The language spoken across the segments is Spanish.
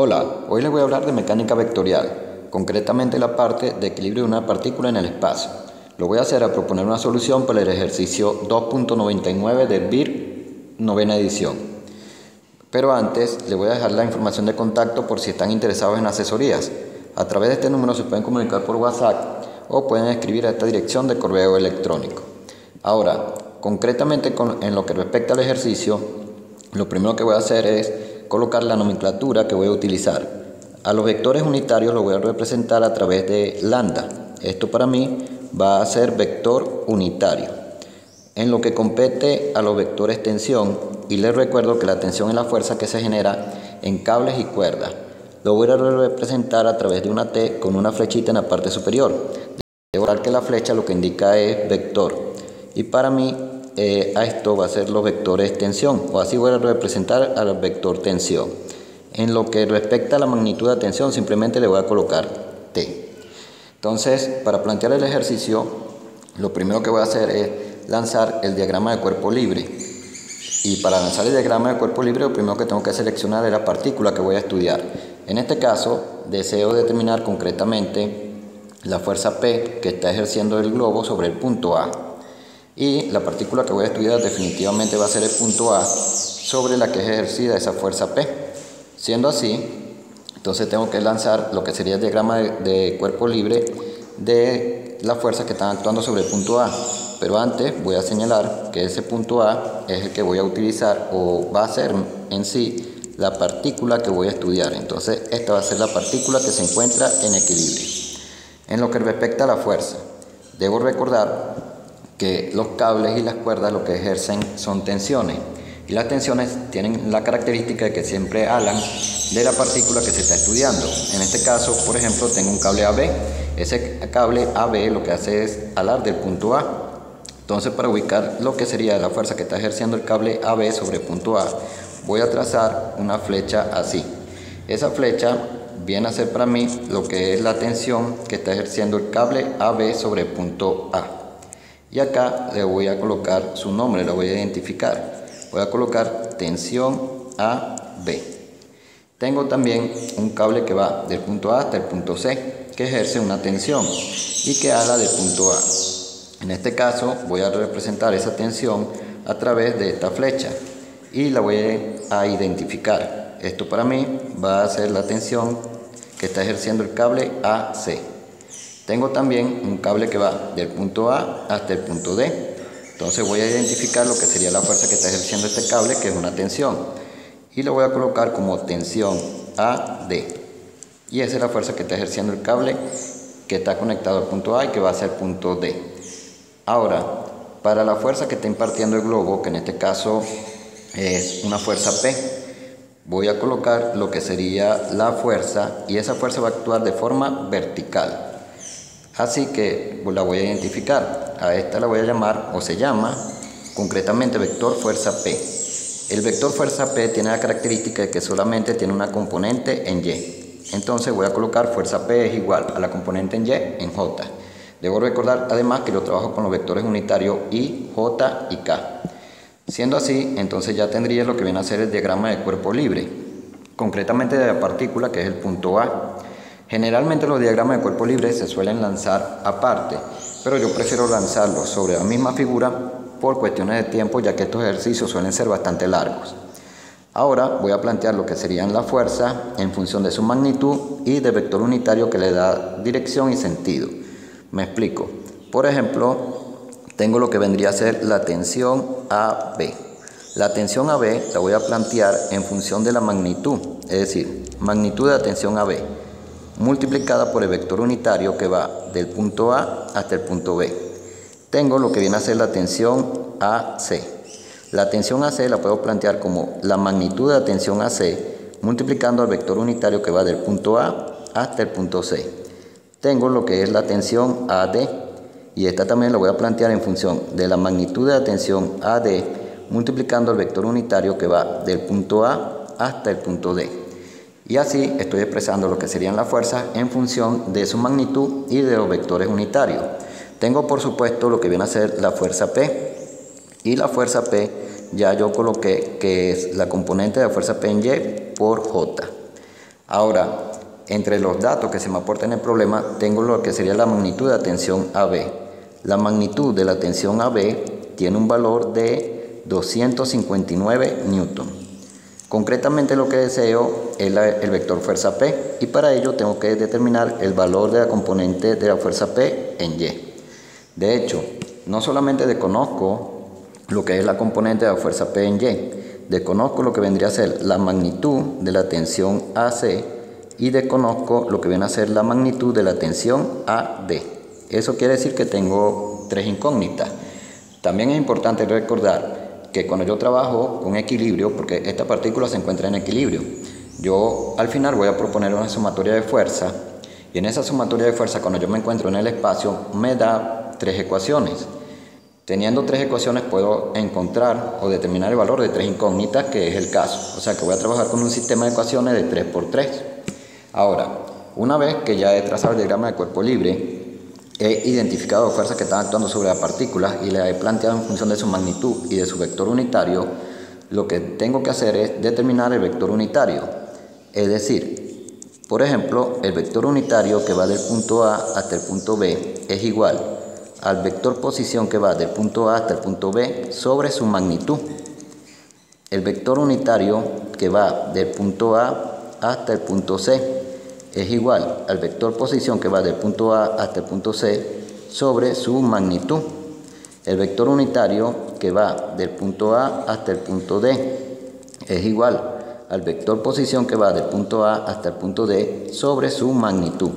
Hola, hoy les voy a hablar de mecánica vectorial, concretamente la parte de equilibrio de una partícula en el espacio. Lo voy a hacer a proponer una solución para el ejercicio 2.99 del BIR, novena edición. Pero antes, les voy a dejar la información de contacto por si están interesados en asesorías. A través de este número se pueden comunicar por WhatsApp o pueden escribir a esta dirección de correo electrónico. Ahora, concretamente en lo que respecta al ejercicio, lo primero que voy a hacer es colocar la nomenclatura que voy a utilizar. A los vectores unitarios los voy a representar a través de lambda. Esto para mí va a ser vector unitario. En lo que compete a los vectores tensión, y les recuerdo que la tensión es la fuerza que se genera en cables y cuerdas, lo voy a representar a través de una T con una flechita en la parte superior. Debo recordar que la flecha lo que indica es vector. Y para mí a esto va a ser los vectores tensión, o así voy a representar al vector tensión. En lo que respecta a la magnitud de tensión, simplemente le voy a colocar T. Entonces, para plantear el ejercicio, lo primero que voy a hacer es lanzar el diagrama de cuerpo libre. Y para lanzar el diagrama de cuerpo libre, lo primero que tengo que seleccionar es la partícula que voy a estudiar. En este caso, deseo determinar concretamente la fuerza P que está ejerciendo el globo sobre el punto A. Y la partícula que voy a estudiar definitivamente va a ser el punto A sobre la que es ejercida esa fuerza P. Siendo así, entonces tengo que lanzar lo que sería el diagrama de cuerpo libre de las fuerzas que están actuando sobre el punto A. Pero antes voy a señalar que ese punto A es el que voy a utilizar o va a ser en sí la partícula que voy a estudiar. Entonces esta va a ser la partícula que se encuentra en equilibrio. En lo que respecta a la fuerza, debo recordar que los cables y las cuerdas lo que ejercen son tensiones, y las tensiones tienen la característica de que siempre hablan de la partícula que se está estudiando. En este caso, por ejemplo, tengo un cable AB. Ese cable AB lo que hace es alar del punto A. Entonces, para ubicar lo que sería la fuerza que está ejerciendo el cable AB sobre el punto A, voy a trazar una flecha así. Esa flecha viene a ser para mí lo que es la tensión que está ejerciendo el cable AB sobre el punto A. Y acá le voy a colocar su nombre, lo voy a identificar. Voy a colocar tensión AB. Tengo también un cable que va del punto A hasta el punto C, que ejerce una tensión y que ala del punto A. En este caso voy a representar esa tensión a través de esta flecha y la voy a identificar. Esto para mí va a ser la tensión que está ejerciendo el cable AC. Tengo también un cable que va del punto A hasta el punto D. Entonces voy a identificar lo que sería la fuerza que está ejerciendo este cable, que es una tensión. Y lo voy a colocar como tensión AD. Y esa es la fuerza que está ejerciendo el cable que está conectado al punto A y que va hacia el punto D. Ahora, para la fuerza que está impartiendo el globo, que en este caso es una fuerza P, voy a colocar lo que sería la fuerza, y esa fuerza va a actuar de forma vertical. Así que la voy a identificar. A esta la voy a llamar, o se llama, concretamente vector fuerza P. El vector fuerza P tiene la característica de que solamente tiene una componente en Y. Entonces voy a colocar fuerza P es igual a la componente en Y en J. Debo recordar además que yo trabajo con los vectores unitarios I, J y K. Siendo así, entonces ya tendría lo que viene a ser el diagrama de cuerpo libre, concretamente de la partícula que es el punto A. Generalmente los diagramas de cuerpo libre se suelen lanzar aparte, pero yo prefiero lanzarlos sobre la misma figura por cuestiones de tiempo, ya que estos ejercicios suelen ser bastante largos. Ahora voy a plantear lo que serían las fuerzas en función de su magnitud y del vector unitario que le da dirección y sentido. Me explico. Por ejemplo, tengo lo que vendría a ser la tensión AB. La tensión AB la voy a plantear en función de la magnitud, es decir, magnitud de la tensión AB, multiplicada por el vector unitario que va del punto A hasta el punto B. Tengo lo que viene a ser la tensión AC. La tensión AC la puedo plantear como la magnitud de la tensión AC multiplicando al vector unitario que va del punto A hasta el punto C. Tengo lo que es la tensión AD, y esta también la voy a plantear en función de la magnitud de la tensión AD multiplicando el vector unitario que va del punto A hasta el punto D. Y así estoy expresando lo que serían las fuerzas en función de su magnitud y de los vectores unitarios. Tengo por supuesto lo que viene a ser la fuerza P, y la fuerza P ya yo coloqué que es la componente de la fuerza P en Y por J. Ahora, entre los datos que se me aportan en el problema, tengo lo que sería la magnitud de la tensión AB. La magnitud de la tensión AB tiene un valor de 259 newton. Concretamente lo que deseo es el vector fuerza P, y para ello tengo que determinar el valor de la componente de la fuerza P en Y. De hecho, no solamente desconozco lo que es la componente de la fuerza P en Y, desconozco lo que vendría a ser la magnitud de la tensión AC y desconozco lo que viene a ser la magnitud de la tensión AD. Eso quiere decir que tengo tres incógnitas. También es importante recordar que cuando yo trabajo con equilibrio, porque esta partícula se encuentra en equilibrio, yo al final voy a proponer una sumatoria de fuerza, y en esa sumatoria de fuerza, cuando yo me encuentro en el espacio, me da tres ecuaciones. Teniendo tres ecuaciones puedo encontrar o determinar el valor de tres incógnitas, que es el caso. O sea que voy a trabajar con un sistema de ecuaciones de 3×3. Ahora, una vez que ya he trazado el diagrama de cuerpo libre, he identificado fuerzas que están actuando sobre la partícula y las he planteado en función de su magnitud y de su vector unitario, lo que tengo que hacer es determinar el vector unitario. Es decir, por ejemplo, el vector unitario que va del punto A hasta el punto B es igual al vector posición que va del punto A hasta el punto B sobre su magnitud. El vector unitario que va del punto A hasta el punto C es igual al vector posición que va del punto A hasta el punto C sobre su magnitud. El vector unitario que va del punto A hasta el punto D es igual al vector posición que va del punto A hasta el punto D sobre su magnitud.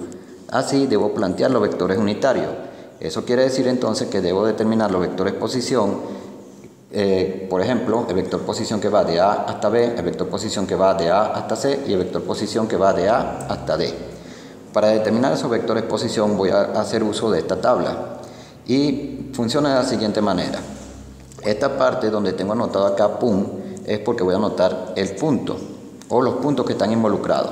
Así debo plantear los vectores unitarios. Eso quiere decir entonces que debo determinar los vectores posición, por ejemplo, el vector posición que va de A hasta B, el vector posición que va de A hasta C y el vector posición que va de A hasta D. Para determinar esos vectores posición voy a hacer uso de esta tabla y funciona de la siguiente manera. Esta parte donde tengo anotado acá PUN es porque voy a anotar el punto o los puntos que están involucrados.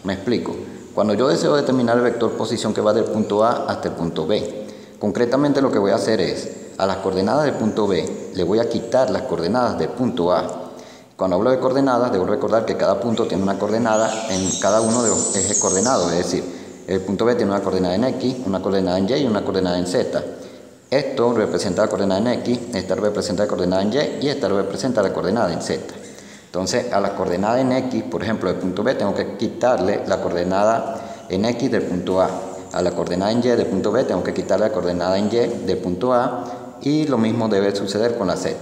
Me explico. Cuando yo deseo determinar el vector posición que va del punto A hasta el punto B, concretamente lo que voy a hacer es, a las coordenadas del punto B, le voy a quitar las coordenadas del punto A. Cuando hablo de coordenadas, debo recordar que cada punto tiene una coordenada en cada uno de los ejes coordenados, es decir, el punto B tiene una coordenada en X, una coordenada en Y y una coordenada en Z. Esto representa la coordenada en X, esta representa la coordenada en Y y esta representa la coordenada en Z. Entonces, a la coordenada en X, por ejemplo, del punto B, tengo que quitarle la coordenada en X del punto A. A la coordenada en Y del punto B tengo que quitarle la coordenada en Y del punto A, y lo mismo debe suceder con la Z.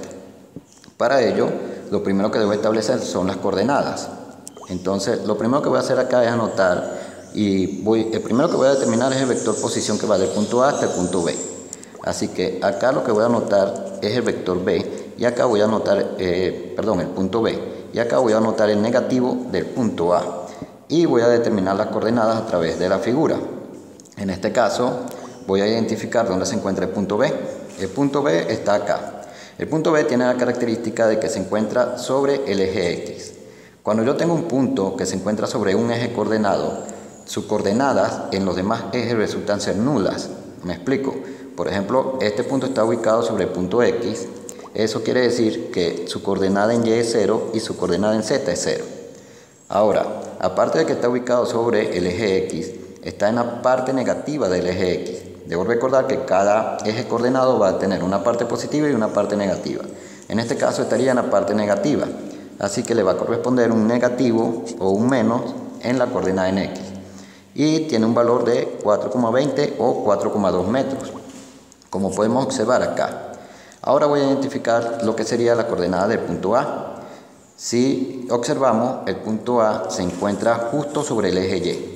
Para ello, lo primero que debo establecer son las coordenadas. Entonces, lo primero que voy a hacer acá es anotar, el primero que voy a determinar es el vector posición que va del punto A hasta el punto B. Así que acá lo que voy a anotar es el vector B, y acá voy a anotar, el punto B, y acá voy a anotar el negativo del punto A, y voy a determinar las coordenadas a través de la figura. En este caso, voy a identificar dónde se encuentra el punto B. El punto B está acá. El punto B tiene la característica de que se encuentra sobre el eje X. Cuando yo tengo un punto que se encuentra sobre un eje coordenado, sus coordenadas en los demás ejes resultan ser nulas. Me explico. Por ejemplo, este punto está ubicado sobre el punto X. Eso quiere decir que su coordenada en Y es 0 y su coordenada en Z es 0. Ahora, aparte de que está ubicado sobre el eje X, está en la parte negativa del eje X. Debo recordar que cada eje coordenado va a tener una parte positiva y una parte negativa. En este caso estaría en la parte negativa, así que le va a corresponder un negativo o un menos en la coordenada en X. Y tiene un valor de 4,20 o 4,2 metros, como podemos observar acá. Ahora voy a identificar lo que sería la coordenada del punto A. Si observamos, el punto A se encuentra justo sobre el eje Y.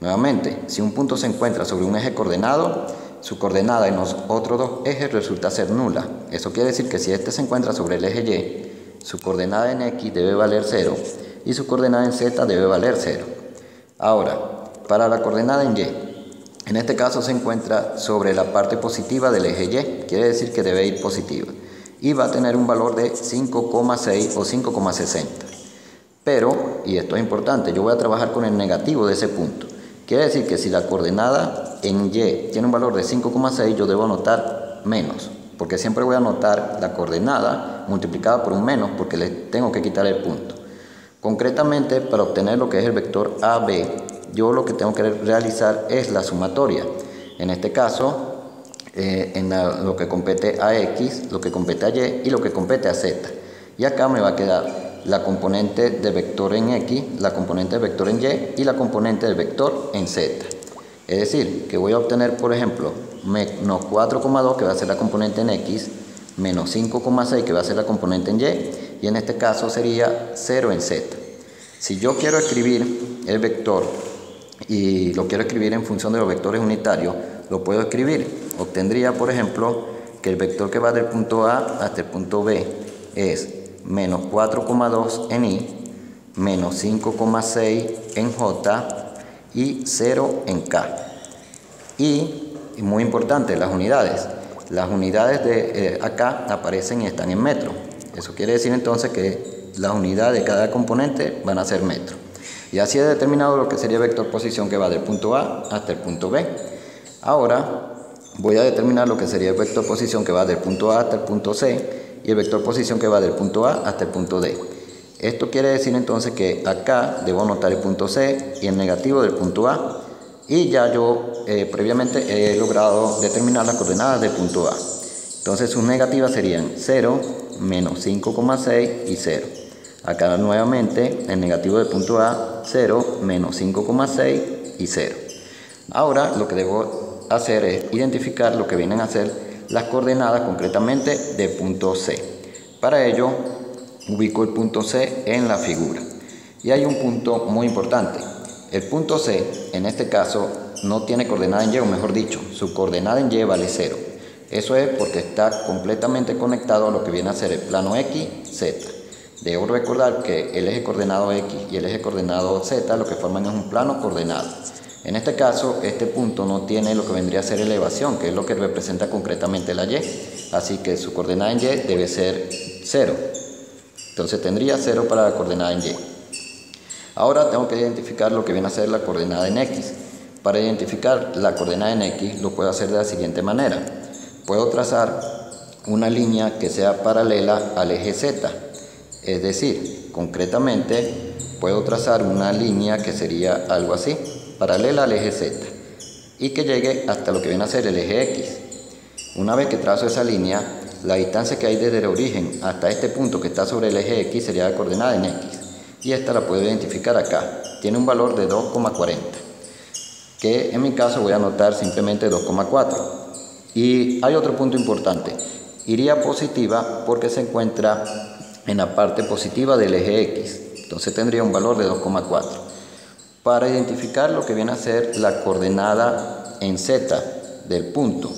Nuevamente, si un punto se encuentra sobre un eje coordenado, su coordenada en los otros dos ejes resulta ser nula. Eso quiere decir que si este se encuentra sobre el eje Y, su coordenada en X debe valer 0 y su coordenada en Z debe valer 0. Ahora, para la coordenada en Y, en este caso se encuentra sobre la parte positiva del eje Y, quiere decir que debe ir positiva, y va a tener un valor de 5,6 o 5,60. Pero, y esto es importante, yo voy a trabajar con el negativo de ese punto. Quiere decir que si la coordenada en Y tiene un valor de 5,6, yo debo anotar menos, porque siempre voy a anotar la coordenada multiplicada por un menos, porque le tengo que quitar el punto. Concretamente, para obtener lo que es el vector AB, yo lo que tengo que realizar es la sumatoria. En este caso, lo que compete a X, lo que compete a Y y lo que compete a Z. Y acá me va a quedar la componente del vector en X, la componente del vector en Y y la componente del vector en Z. Es decir, que voy a obtener, por ejemplo, menos 4,2 que va a ser la componente en X, menos 5,6 que va a ser la componente en Y en este caso sería 0 en Z. Si yo quiero escribir el vector y lo quiero escribir en función de los vectores unitarios, lo puedo escribir. Obtendría, por ejemplo, que el vector que va del punto A hasta el punto B es menos 4,2 en Y, menos 5,6 en J y 0 en K. Y muy importante, las unidades. Las unidades de acá aparecen y están en metro. Eso quiere decir entonces que las unidades de cada componente van a ser metro. Y así he determinado lo que sería el vector posición que va del punto A hasta el punto B. Ahora voy a determinar lo que sería el vector posición que va del punto A hasta el punto C y el vector posición que va del punto A hasta el punto D. Esto quiere decir entonces que acá debo anotar el punto C y el negativo del punto A. Y ya yo previamente he logrado determinar las coordenadas del punto A. Entonces sus negativas serían 0, menos 5,6 y 0. Acá nuevamente el negativo del punto A, 0, menos 5,6 y 0. Ahora lo que debo hacer es identificar lo que vienen a ser las coordenadas concretamente del punto C. Para ello ubico el punto C en la figura. Y hay un punto muy importante. El punto C, en este caso, no tiene coordenada en Y, o mejor dicho, su coordenada en Y vale 0. Eso es porque está completamente conectado a lo que viene a ser el plano X, Z. Debo recordar que el eje coordenado X y el eje coordenado Z lo que forman es un plano coordenado. En este caso, este punto no tiene lo que vendría a ser elevación, que es lo que representa concretamente la Y. Así que su coordenada en Y debe ser 0. Entonces tendría 0 para la coordenada en Y. Ahora tengo que identificar lo que viene a ser la coordenada en X. Para identificar la coordenada en X lo puedo hacer de la siguiente manera. Puedo trazar una línea que sea paralela al eje Z. Es decir, concretamente puedo trazar una línea que sería algo así, paralela al eje Z, y que llegue hasta lo que viene a ser el eje X. Una vez que trazo esa línea, la distancia que hay desde el origen hasta este punto que está sobre el eje X sería la coordenada en X. Y esta la puedo identificar acá. Tiene un valor de 2,40, que en mi caso voy a anotar simplemente 2,4. Y hay otro punto importante. Iría positiva porque se encuentra en la parte positiva del eje X. Entonces tendría un valor de 2,4. Para identificar lo que viene a ser la coordenada en Z del punto,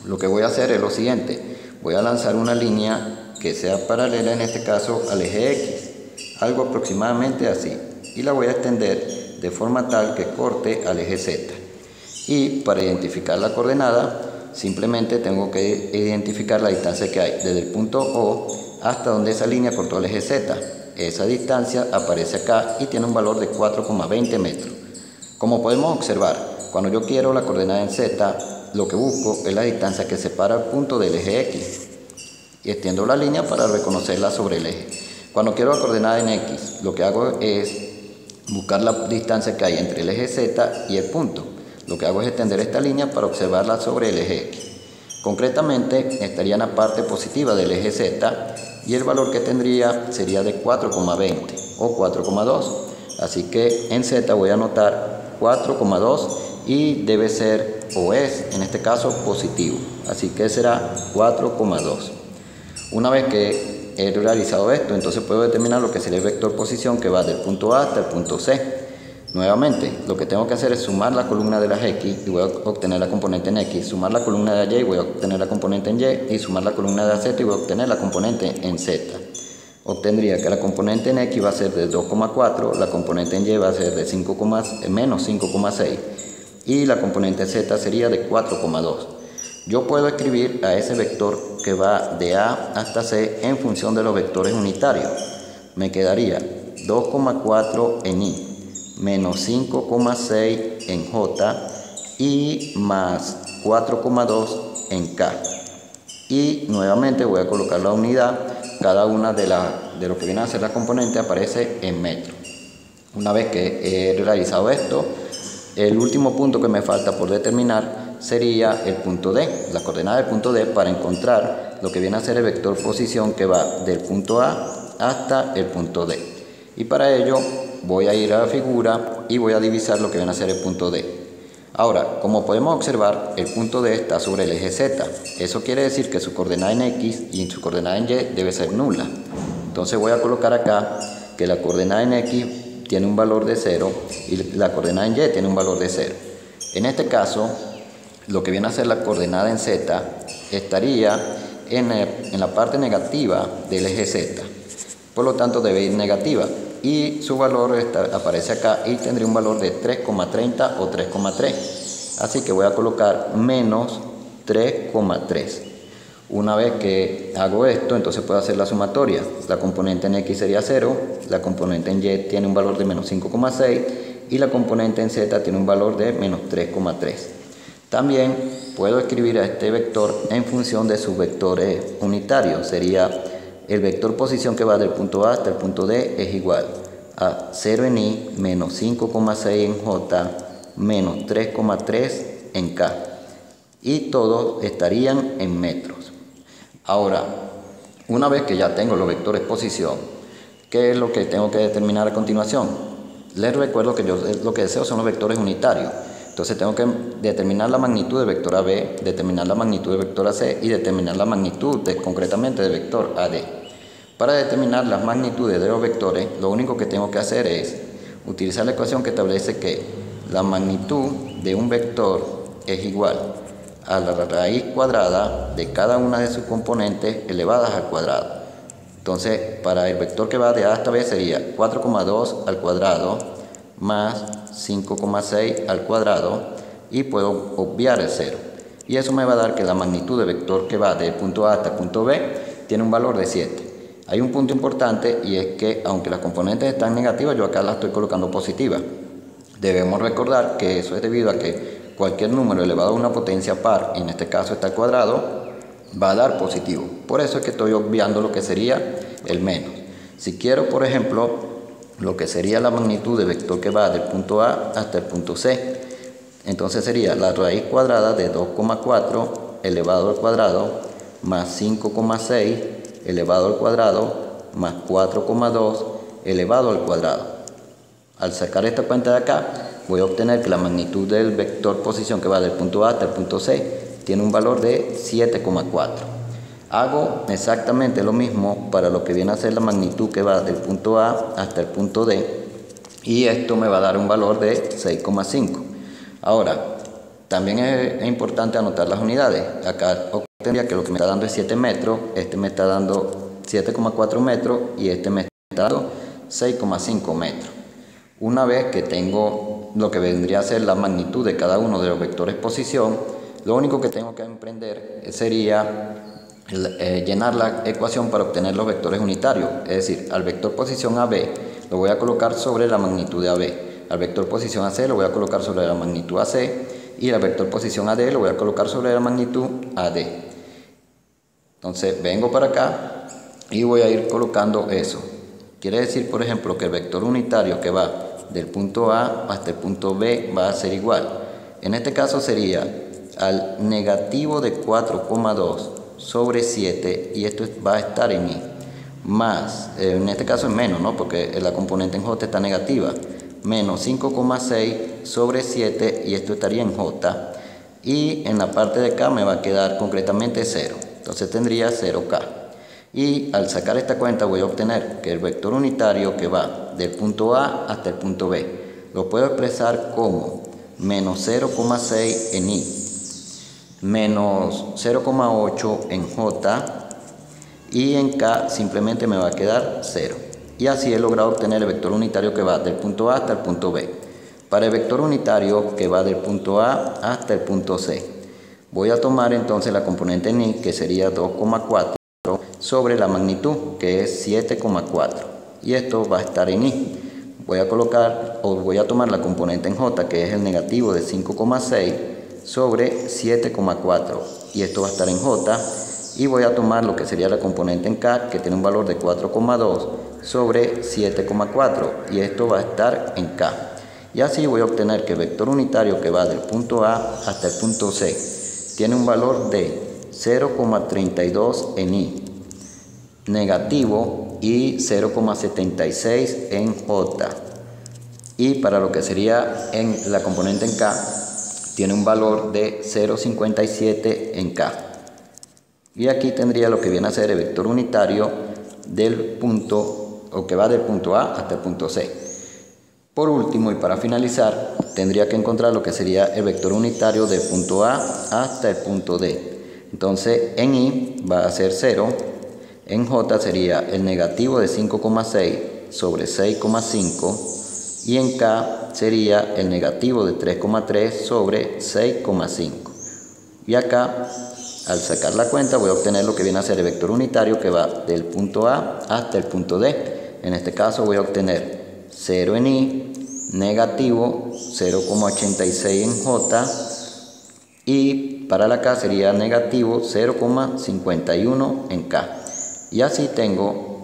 lo que voy a hacer es lo siguiente. Voy a lanzar una línea que sea paralela, en este caso, al eje X. Algo aproximadamente así, y la voy a extender de forma tal que corte al eje Z. Y para identificar la coordenada simplemente tengo que identificar la distancia que hay desde el punto O hasta donde esa línea cortó el eje Z. Esa distancia aparece acá y tiene un valor de 4,20 metros. Como podemos observar, cuando yo quiero la coordenada en Z, lo que busco es la distancia que separa el punto del eje X y extiendo la línea para reconocerla sobre el eje. Cuando quiero la coordenada en X, lo que hago es buscar la distancia que hay entre el eje Z y el punto. Lo que hago es extender esta línea para observarla sobre el eje X. Concretamente, estaría en la parte positiva del eje Z y el valor que tendría sería de 4,20 o 4,2. Así que en Z voy a anotar 4,2 y debe ser, o es, en este caso, positivo. Así que será 4,2. Una vez que he realizado esto, entonces puedo determinar lo que sería el vector posición que va del punto A hasta el punto C. Nuevamente, lo que tengo que hacer es sumar la columna de las X y voy a obtener la componente en X, sumar la columna de Y y voy a obtener la componente en Y, y sumar la columna de Z y voy a obtener la componente en Z. Obtendría que la componente en X va a ser de 2,4, la componente en Y va a ser de menos 5,6 y la componente en Z sería de 4,2. Yo puedo escribir a ese vector que va de A hasta C en función de los vectores unitarios. Me quedaría 2,4 en Y, menos 5,6 en J y más 4,2 en K. Y nuevamente voy a colocar la unidad cada una de las de lo que viene a ser la componente aparece en metros. Una vez que he realizado esto, el último punto que me falta por determinar sería el punto D, la coordenada del punto D, para encontrar lo que viene a ser el vector posición que va del punto A hasta el punto D. Y para ello voy a ir a la figura y voy a divisar lo que viene a ser el punto D. Ahora, como podemos observar, el punto D está sobre el eje Z. Eso quiere decir que su coordenada en X y su coordenada en Y debe ser nula. Entonces voy a colocar acá que la coordenada en X tiene un valor de 0 y la coordenada en Y tiene un valor de 0. En este caso, lo que viene a ser la coordenada en Z estaría en la parte negativa del eje Z. Por lo tanto, debe ir negativa. Y su valor aparece acá y tendría un valor de 3,30 o 3,3. Así que voy a colocar menos 3,3. Una vez que hago esto, entonces puedo hacer la sumatoria. La componente en X sería 0, la componente en Y tiene un valor de menos 5,6 y la componente en Z tiene un valor de menos 3,3. También puedo escribir a este vector en función de sus vectores unitarios. Sería el vector posición que va del punto A hasta el punto D es igual a 0 en Y menos 5,6 en J menos 3,3 en K. Y todos estarían en metros. Ahora, una vez que ya tengo los vectores posición, ¿qué es lo que tengo que determinar a continuación? Les recuerdo que yo lo que deseo son los vectores unitarios. Entonces tengo que determinar la magnitud del vector AB, determinar la magnitud del vector AC y determinar la magnitud concretamente del vector AD. Para determinar las magnitudes de los vectores, lo único que tengo que hacer es utilizar la ecuación que establece que la magnitud de un vector es igual a la raíz cuadrada de cada una de sus componentes elevadas al cuadrado. Entonces, para el vector que va de A hasta B sería 4,2 al cuadrado más 5,6 al cuadrado y puedo obviar el 0. Y eso me va a dar que la magnitud del vector que va del punto A hasta el punto B tiene un valor de 7. Hay un punto importante y es que aunque las componentes están negativas, yo acá las estoy colocando positivas. Debemos recordar que eso es debido a que cualquier número elevado a una potencia par, y en este caso está al cuadrado, va a dar positivo. Por eso es que estoy obviando lo que sería el menos. Si quiero, por ejemplo, lo que sería la magnitud del vector que va del punto A hasta el punto C, entonces sería la raíz cuadrada de 2,4 elevado al cuadrado más 5,6 elevado al cuadrado más 4,2 elevado al cuadrado. Al sacar esta cuenta de acá, voy a obtener que la magnitud del vector posición que va del punto A hasta el punto C tiene un valor de 7,4. Hago exactamente lo mismo para lo que viene a ser la magnitud que va del punto A hasta el punto D y esto me va a dar un valor de 6,5. Ahora, también es importante anotar las unidades. Acá obtendría que lo que me está dando es 7 metros, este me está dando 7,4 metros y este me está dando 6,5 metros. Una vez que tengo lo que vendría a ser la magnitud de cada uno de los vectores posición, lo único que tengo que emprender sería llenar la ecuación para obtener los vectores unitarios. Es decir, al vector posición AB lo voy a colocar sobre la magnitud de AB, al vector posición AC lo voy a colocar sobre la magnitud AC y al vector posición AD lo voy a colocar sobre la magnitud AD. Entonces vengo para acá y voy a ir colocando eso. Quiere decir, por ejemplo, que el vector unitario que va del punto A hasta el punto B va a ser igual. En este caso sería al negativo de 4,2 sobre 7 y esto va a estar en Y, más, en este caso es menos, ¿no? Porque la componente en J está negativa, menos 5,6 sobre 7 y esto estaría en J y en la parte de K me va a quedar concretamente 0, entonces tendría 0K. Y al sacar esta cuenta voy a obtener que el vector unitario que va del punto A hasta el punto B lo puedo expresar como menos 0,6 en Y, menos 0,8 en J y en K simplemente me va a quedar 0. Y así he logrado obtener el vector unitario que va del punto A hasta el punto B. Para el vector unitario que va del punto A hasta el punto C, voy a tomar entonces la componente en Y, que sería 2,4 sobre la magnitud, que es 7,4, y esto va a estar en Y. Voy a tomar la componente en J, que es el negativo de 5,6 sobre 7,4 y esto va a estar en J y voy a tomar lo que sería la componente en K, que tiene un valor de 4,2 sobre 7,4, y esto va a estar en K. Y así voy a obtener que el vector unitario que va del punto A hasta el punto C tiene un valor de 0,32 en I, negativo, y 0,76 en J. Y para lo que sería en la componente en K, tiene un valor de 0,57 en K. Y aquí tendría lo que viene a ser el vector unitario del punto, o que va del punto A hasta el punto C. Por último, y para finalizar, tendría que encontrar lo que sería el vector unitario del punto A hasta el punto D. Entonces, en I va a ser 0, en J sería el negativo de 5,6 sobre 6,5, y en K sería el negativo de 3,3 sobre 6,5. Y acá, al sacar la cuenta, voy a obtener lo que viene a ser el vector unitario que va del punto A hasta el punto D. En este caso voy a obtener 0 en I, negativo 0,86 en J, y para la K sería negativo 0,51 en K. Y así tengo,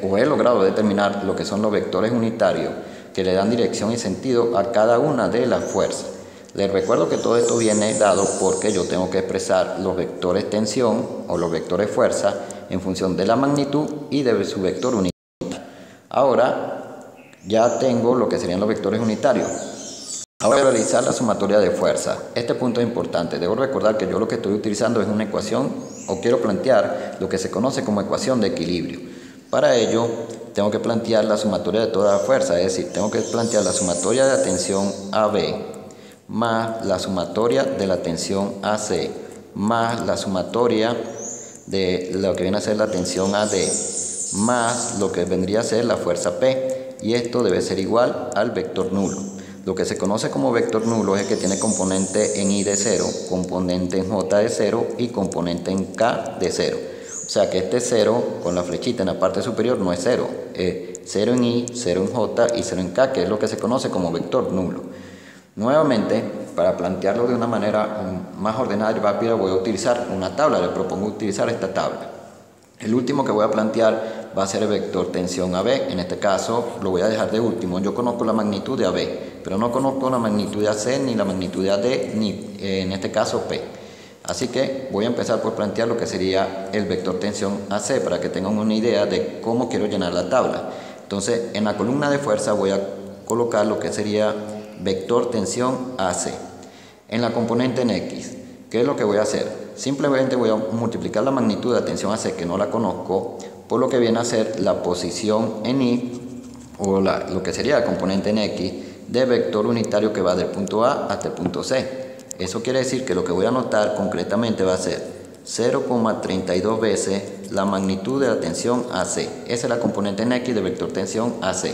o he logrado determinar lo que son los vectores unitarios que le dan dirección y sentido a cada una de las fuerzas. Les recuerdo que todo esto viene dado porque yo tengo que expresar los vectores tensión o los vectores fuerza en función de la magnitud y de su vector unitario. Ahora ya tengo lo que serían los vectores unitarios. Ahora voy a realizar la sumatoria de fuerza. Este punto es importante. Debo recordar que yo lo que estoy utilizando es una ecuación, o quiero plantear lo que se conoce como ecuación de equilibrio. Para ello tengo que plantear la sumatoria de toda la fuerza, es decir, tengo que plantear la sumatoria de la tensión AB más la sumatoria de la tensión AC más la sumatoria de lo que viene a ser la tensión AD más lo que vendría a ser la fuerza P, y esto debe ser igual al vector nulo. Lo que se conoce como vector nulo es el que tiene componente en I de 0, componente en J de 0 y componente en K de 0. O sea que este 0 con la flechita en la parte superior no es 0, es 0 en I, 0 en J y 0 en K, que es lo que se conoce como vector nulo. Nuevamente, para plantearlo de una manera más ordenada y rápida, voy a utilizar una tabla. Les propongo utilizar esta tabla. El último que voy a plantear va a ser el vector tensión AB. En este caso lo voy a dejar de último. Yo conozco la magnitud de AB, pero no conozco la magnitud de AC, ni la magnitud de AD, ni en este caso P. Así que voy a empezar por plantear lo que sería el vector tensión AC para que tengan una idea de cómo quiero llenar la tabla. Entonces, en la columna de fuerza voy a colocar lo que sería vector tensión AC. En la componente en X, ¿qué es lo que voy a hacer? Simplemente voy a multiplicar la magnitud de la tensión AC, que no la conozco, por lo que viene a ser la posición en Y, o lo que sería la componente en X, de vector unitario que va del punto A hasta el punto C. Eso quiere decir que lo que voy a anotar concretamente va a ser 0,32 veces la magnitud de la tensión AC. Esa es la componente en X de vector tensión AC.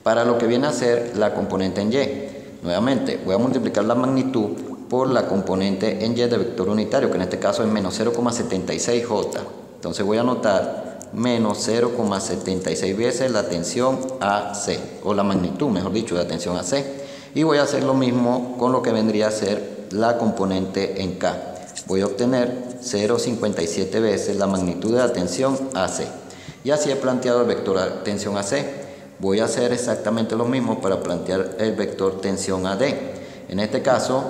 Para lo que viene a ser la componente en Y, nuevamente voy a multiplicar la magnitud por la componente en Y de vector unitario, que en este caso es menos 0,76J. Entonces voy a anotar menos 0,76 veces la tensión AC, o la magnitud, mejor dicho, de la tensión AC. Y voy a hacer lo mismo con lo que vendría a ser la componente en K. Voy a obtener 0,57 veces la magnitud de la tensión AC. Y así he planteado el vector tensión AC. Voy a hacer exactamente lo mismo para plantear el vector tensión AD. En este caso,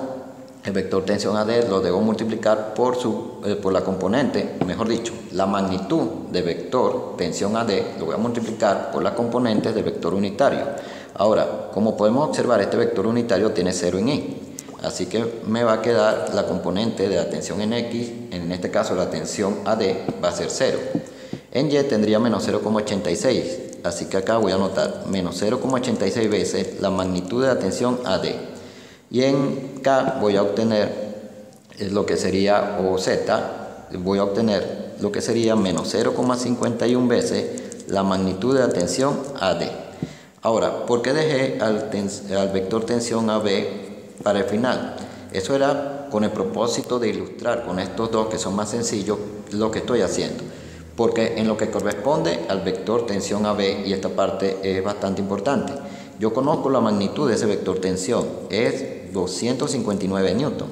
el vector tensión AD lo debo multiplicar por la componente, mejor dicho, la magnitud de vector tensión AD lo voy a multiplicar por la componente de vector unitario. Ahora, como podemos observar, este vector unitario tiene 0 en Y, así que me va a quedar la componente de la tensión en X, en este caso la tensión AD va a ser 0. En Y tendría menos 0,86. Así que acá voy a anotar menos 0,86 veces la magnitud de la tensión AD. Y en K voy a obtener lo que sería, o Z, voy a obtener lo que sería menos 0,51 veces la magnitud de la tensión AD. Ahora, ¿por qué dejé al vector tensión AB para el final? Eso era con el propósito de ilustrar con estos dos, que son más sencillos, lo que estoy haciendo. Porque en lo que corresponde al vector tensión AB, y esta parte es bastante importante, yo conozco la magnitud de ese vector tensión, es 259 newton.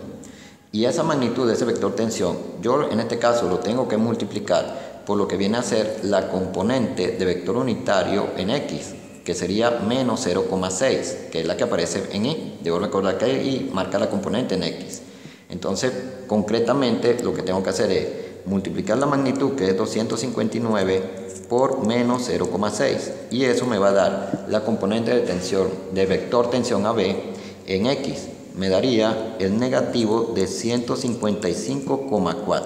Y esa magnitud de ese vector tensión, yo en este caso lo tengo que multiplicar por lo que viene a ser la componente de vector unitario en X, que sería menos 0,6, que es la que aparece en Y. Debo recordar que Y marca la componente en X. Entonces, concretamente, lo que tengo que hacer es multiplicar la magnitud, que es 259, por menos 0,6. Y eso me va a dar la componente de tensión, de vector tensión AB en X. Me daría el negativo de 155,4.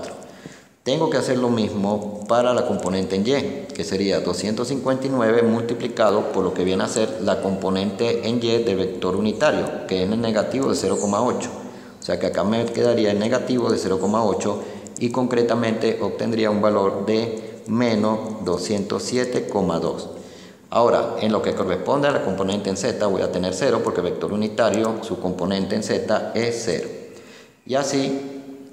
Tengo que hacer lo mismo para la componente en Y, que sería 259 multiplicado por lo que viene a ser la componente en Y de vector unitario, que es el negativo de 0,8. O sea que acá me quedaría el negativo de 0,8 y concretamente obtendría un valor de menos 207,2. Ahora, en lo que corresponde a la componente en Z voy a tener 0 porque el vector unitario, su componente en Z es 0. Y así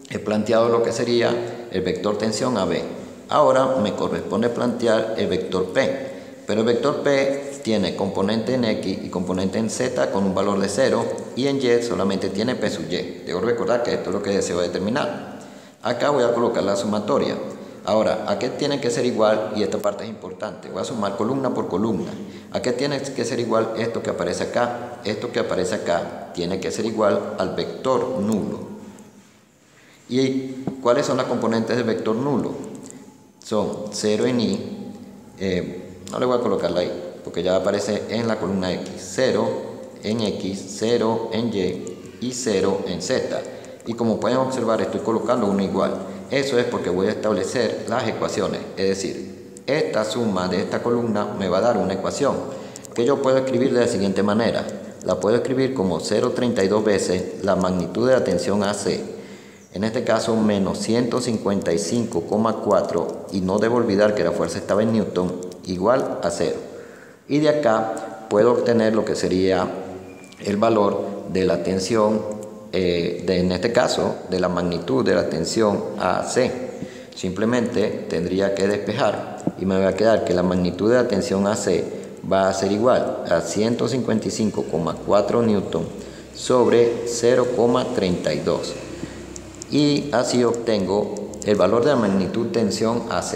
he planteado lo que sería el vector tensión AB. Ahora me corresponde plantear el vector P. Pero el vector P tiene componente en X y componente en Z con un valor de 0 y en Y solamente tiene P sub Y. Debo recordar que esto es lo que deseo determinar. Acá voy a colocar la sumatoria. Ahora, ¿a qué tiene que ser igual? Y esta parte es importante. Voy a sumar columna por columna. ¿A qué tiene que ser igual esto que aparece acá? Esto que aparece acá tiene que ser igual al vector nulo. ¿Y cuáles son las componentes del vector nulo? Son 0 en Y, no le voy a colocarla ahí, porque ya aparece en la columna X. 0 en X, 0 en Y y 0 en Z. Y como pueden observar, estoy colocando uno igual. Eso es porque voy a establecer las ecuaciones, es decir, esta suma de esta columna me va a dar una ecuación que yo puedo escribir de la siguiente manera. La puedo escribir como 0,32 veces la magnitud de la tensión AC, en este caso menos 155,4, y no debo olvidar que la fuerza estaba en Newton, igual a 0. Y de acá puedo obtener lo que sería el valor de la tensión en este caso, de la magnitud de la tensión AC. Simplemente tendría que despejar y me va a quedar que la magnitud de la tensión AC va a ser igual a 155,4 newton sobre 0,32. Y así obtengo el valor de la magnitud tensión AC.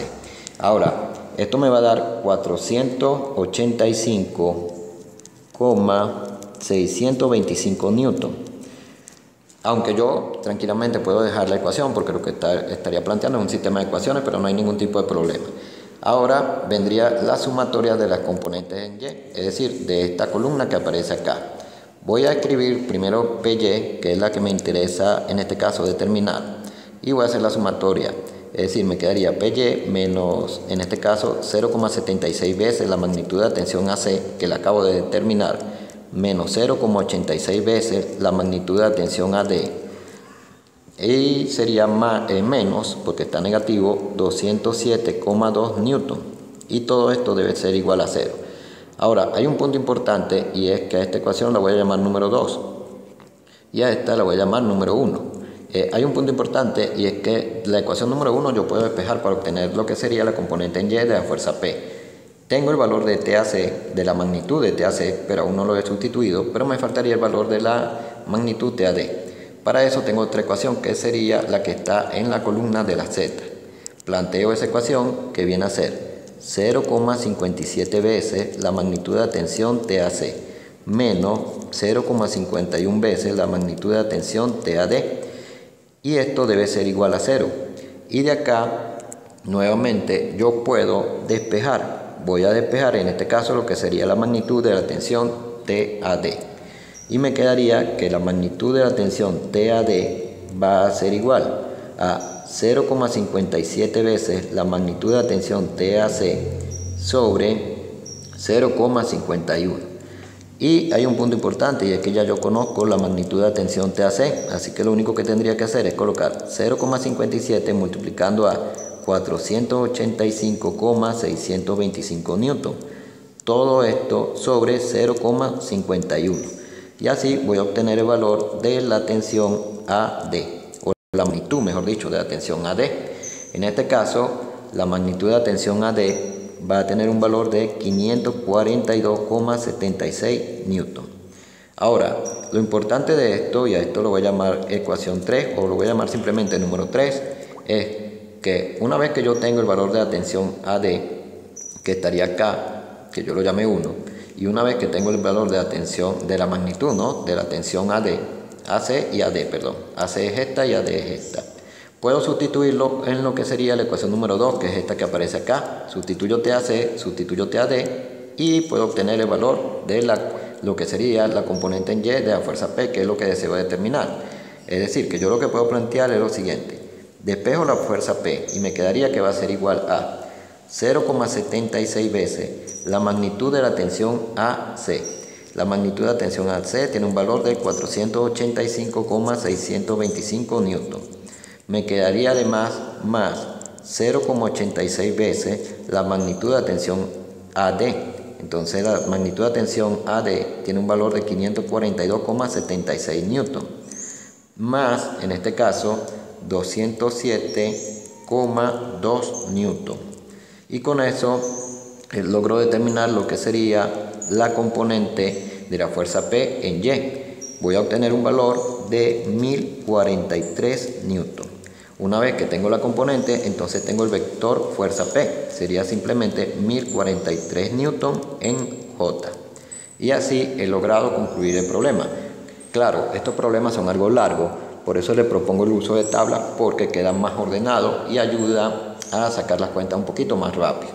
Ahora, esto me va a dar 485,625 newton. Aunque yo tranquilamente puedo dejar la ecuación porque lo que estaría planteando es un sistema de ecuaciones, pero no hay ningún tipo de problema. Ahora vendría la sumatoria de las componentes en Y, es decir, de esta columna que aparece acá. Voy a escribir primero PY, que es la que me interesa en este caso determinar, y voy a hacer la sumatoria. Es decir, me quedaría PY menos, en este caso, 0,76 veces la magnitud de la tensión AC que la acabo de determinar, menos 0,86 veces la magnitud de la tensión AD, y sería menos, porque está negativo, 207,2 newton, y todo esto debe ser igual a 0. Ahora, hay un punto importante, y es que a esta ecuación la voy a llamar número 2, y a esta la voy a llamar número 1. Hay un punto importante, y es que la ecuación número 1 yo puedo despejar para obtener lo que sería la componente en Y de la fuerza P. Tengo el valor de TAC, de la magnitud de TAC, pero aún no lo he sustituido, pero me faltaría el valor de la magnitud TAD. Para eso tengo otra ecuación que sería la que está en la columna de la Z. Planteo esa ecuación que viene a ser 0,57 veces la magnitud de la tensión TAC menos 0,51 veces la magnitud de la tensión TAD, y esto debe ser igual a 0. Y de acá, nuevamente, yo puedo despejar. Voy a despejar en este caso lo que sería la magnitud de la tensión TAD. Y me quedaría que la magnitud de la tensión TAD va a ser igual a 0,57 veces la magnitud de la tensión TAC sobre 0,51. Y hay un punto importante, y es que ya yo conozco la magnitud de la tensión TAC, así que lo único que tendría que hacer es colocar 0,57 multiplicando a 485,625 newton. Todo esto sobre 0,51. Y así voy a obtener el valor de la tensión AD, o la magnitud, mejor dicho, de la tensión AD. En este caso, la magnitud de la tensión AD va a tener un valor de 542,76 newton. Ahora, lo importante de esto, y a esto lo voy a llamar ecuación 3 o lo voy a llamar simplemente número 3, es que una vez que yo tengo el valor de la tensión AD, que estaría acá, que yo lo llame 1, y una vez que tengo el valor de la tensión, de la magnitud, ¿no?, de la tensión AC y AD, perdón, AC es esta y AD es esta, puedo sustituirlo en lo que sería la ecuación número 2, que es esta que aparece acá. Sustituyo TAC, sustituyo TAD y puedo obtener el valor de lo que sería la componente en Y de la fuerza P, que es lo que deseo determinar. Es decir, que yo lo que puedo plantear es lo siguiente: despejo la fuerza P y me quedaría que va a ser igual a 0,76 veces la magnitud de la tensión AC. La magnitud de la tensión AC tiene un valor de 485,625 newton. Me quedaría además más 0,86 veces la magnitud de la tensión AD. Entonces la magnitud de la tensión AD tiene un valor de 542,76 newton, más en este caso 207,2 newton. Y con eso logro determinar lo que sería la componente de la fuerza P en Y. Voy a obtener un valor de 1043 newton. Una vez que tengo la componente, entonces tengo el vector fuerza P. Sería simplemente 1043 newton en J. Y así he logrado concluir el problema. Claro, estos problemas son algo largos, por eso le propongo el uso de tablas, porque queda más ordenado y ayuda a sacar las cuentas un poquito más rápido.